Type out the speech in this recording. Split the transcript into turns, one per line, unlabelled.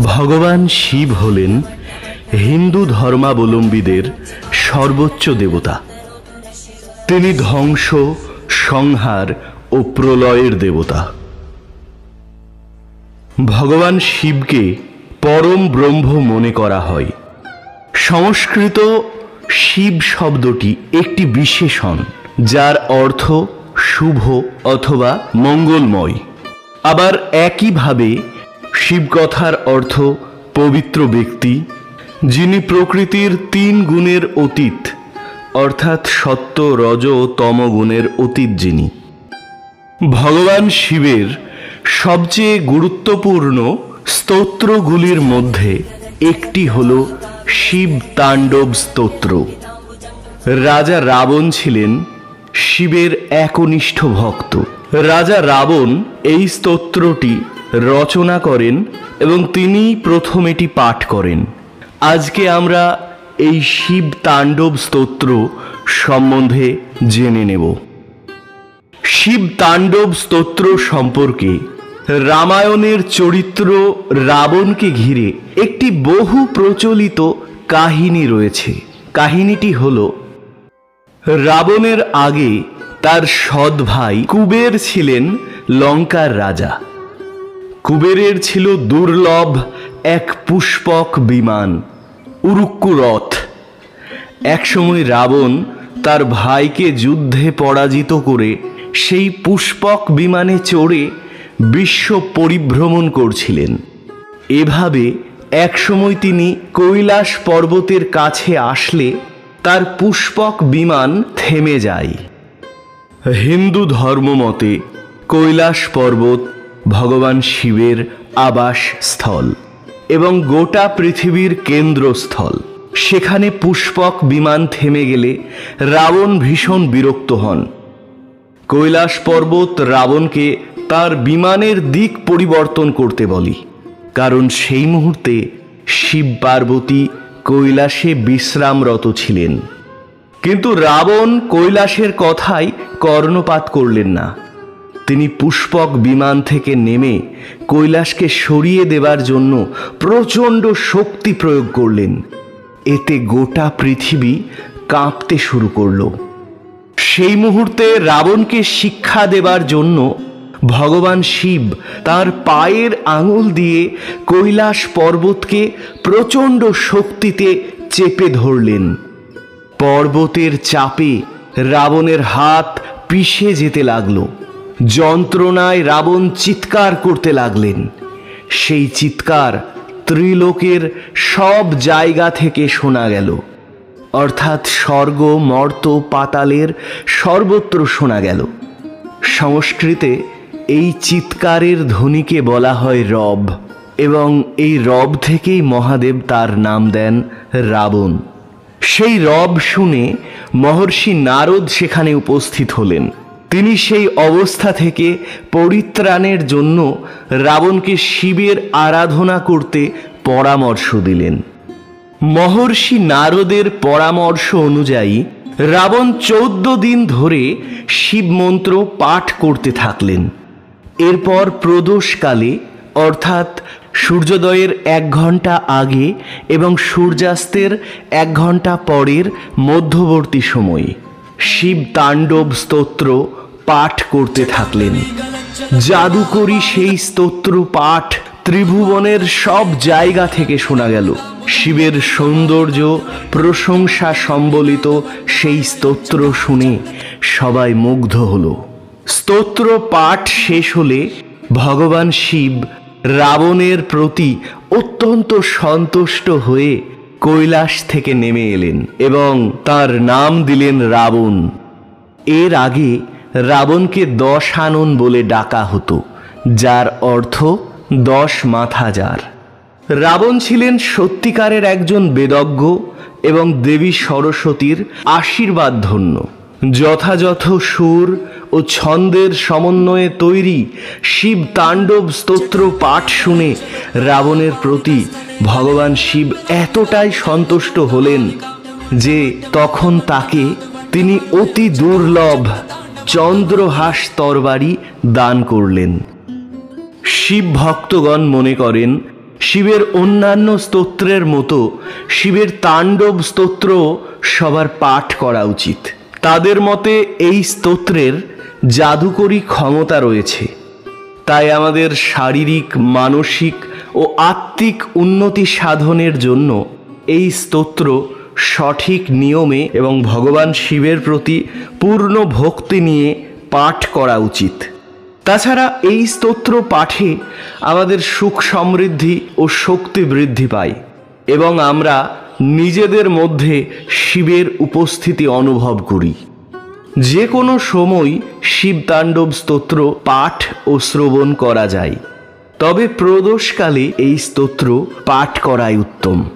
ভগবান শিব হলেন হিন্দু ধর্মাবলম্বীদের সর্বোচ্চ দেবতা। তিনি ধ্বংস, সংহার ও প্রলয়ের দেবতা। ভগবান শিবকে পরম ব্রহ্ম মনে করা হয়। সংস্কৃত শিব শব্দটি একটি বিশেষণ, যার অর্থ শুভ অথবা মঙ্গলময়। আবার একইভাবে শিবকথার অর্থ পবিত্র ব্যক্তি, যিনি প্রকৃতির 3 গুণের অতীত, অর্থাৎ সত্য, রজ ও তম গুণের অতীত যিনি। ভগবান শিবের সবচেয়ে গুরুত্বপূর্ণ স্তোত্রগুলির মধ্যে একটি হল শিব তাণ্ডব স্তোত্র। রাজা রাবণ ছিলেন শিবের একনিষ্ঠ ভক্ত। রাজা রাবণ এই স্তোত্রটি রচনা করেন এবং তিনি প্রথম এটি পাঠ করেন। আজকে আমরা এই শিব তাণ্ডব স্তোত্র সম্বন্ধে জেনে নেব। শিব তাণ্ডব স্তোত্র সম্পর্কে রামায়ণের চরিত্র রাবণকে ঘিরে একটি বহু প্রচলিত কাহিনী রয়েছে। কাহিনীটি হল, রাবণের আগে তার সৎ ভাই কুবের ছিলেন লঙ্কার রাজা। কুবেরের ছিল দুর্লভ এক পুষ্পক বিমান, উরুক্কু রথ। একসময় রাবণ তার ভাইকে যুদ্ধে পরাজিত করে সেই পুষ্পক বিমানে চড়ে বিশ্ব পরিভ্রমণ করছিলেন। এভাবে একসময় তিনি কৈলাস পর্বতের কাছে আসলে তার পুষ্পক বিমান থেমে যায়। হিন্দু ধর্মমতে কৈলাস পর্বত ভগবান শিবের আবাসস্থল এবং গোটা পৃথিবীর কেন্দ্রস্থল। সেখানে পুষ্পক বিমান থেমে গেলে রাবণ ভীষণ বিরক্ত হন। কৈলাস পর্বত রাবণকে তার বিমানের দিক পরিবর্তন করতে বলে, কারণ সেই মুহূর্তে শিব পার্বতী কৈলাসে বিশ্রামরত ছিলেন। কিন্তু রাবণ কৈলাসের কথায় কর্ণপাত করলেন না। তিনি পুষ্পক বিমান থেকে নেমে কৈলাসকে সরিয়ে দেবার জন্য প্রচণ্ড শক্তি প্রয়োগ করলেন। এতে গোটা পৃথিবী কাঁপতে শুরু করল। সেই মুহূর্তে রাবণকে শিক্ষা দেবার জন্য ভগবান শিব তার পায়ের আঙুল দিয়ে কৈলাস পর্বতকে প্রচণ্ড শক্তিতে চেপে ধরলেন। পর্বতের চাপে রাবণের হাত পিষে যেতে লাগলো। যন্ত্রণায় রাবণ চিৎকার করতে লাগলেন। সেই চিৎকার ত্রিলোকের সব জায়গা থেকে শোনা গেল, অর্থাৎ স্বর্গ, মর্ত, পাতালের সর্বত্র শোনা গেল। সংস্কৃতে এই চিৎকারের ধ্বনিকে বলা হয় রব, এবং এই রব থেকেই মহাদেব তার নাম দেন রাবণ। সেই রব শুনে মহর্ষি নারদ সেখানে উপস্থিত হলেন। তিনি সেই অবস্থা থেকে পরিত্রাণের জন্য রাবণকে শিবের আরাধনা করতে পরামর্শ দিলেন। মহর্ষি নারদের পরামর্শ অনুযায়ী রাবণ 14 দিন ধরে শিব মন্ত্র পাঠ করতে থাকলেন। এরপর প্রদোষকালে, অর্থাৎ সূর্যোদয়ের 1 ঘন্টা আগে এবং সূর্যাস্তের 1 ঘন্টা পরের মধ্যবর্তী সময়ে শিব তাণ্ডব স্তোত্র পাঠ করতে থাকলেন। জাদুকরী সেই স্তোত্র পাঠ ত্রিভুবনের সব জায়গা থেকে শোনা গেল। শিবের সৌন্দর্য প্রশংসা সম্বলিত সেই স্তোত্র শুনে সবাই মুগ্ধ হল। স্তোত্র পাঠ শেষ হলে ভগবান শিব রাবণের প্রতি অত্যন্ত সন্তুষ্ট হয়ে কৈলাস থেকে নেমে এলেন এবং তার নাম দিলেন রাবণ। এর আগে রাবণকে দশানন বলে ডাকা হতো, যার অর্থ 10 মাথা যার। রাবণ ছিলেন সত্যিকারের একজন বেদজ্ঞ এবং দেবী সরস্বতীর আশীর্বাদ ধন্য। যথাযথ সুর ও ছন্দের সমন্বয়ে তৈরি শিব তাণ্ডব স্তোত্র পাঠ শুনে রাবণের প্রতি ভগবান শিব এতটাই সন্তুষ্ট হলেন যে তখন তাকে তিনি অতি দুর্লভ চন্দ্রহাস তরবারি দান করলেন। শিব ভক্তগণ মনে করেন শিবের অন্যান্য স্তোত্রের মতো শিবের তাণ্ডব স্তোত্র সবার পাঠ করা উচিত। তাদের মতে এই স্তোত্রের জাদুকরী ক্ষমতা রয়েছে। তাই আমাদের শারীরিক, মানসিক ও আত্মিক উন্নতি সাধনের জন্য এই স্তোত্র সঠিক নিয়মে এবং ভগবান শিবের প্রতি পূর্ণ ভক্তি নিয়ে পাঠ করা উচিত। তাছাড়া এই স্তোত্র পাঠে আমাদের সুখ সমৃদ্ধি ও শক্তি বৃদ্ধি পায় এবং আমরা নিজেদের মধ্যে শিবের উপস্থিতি অনুভব করি। যে কোনো সময় শিব তাণ্ডব স্তোত্র পাঠ ও শ্রবণ করা যায়, তবে প্রদোষকালে এই স্তোত্র পাঠ করাই উত্তম।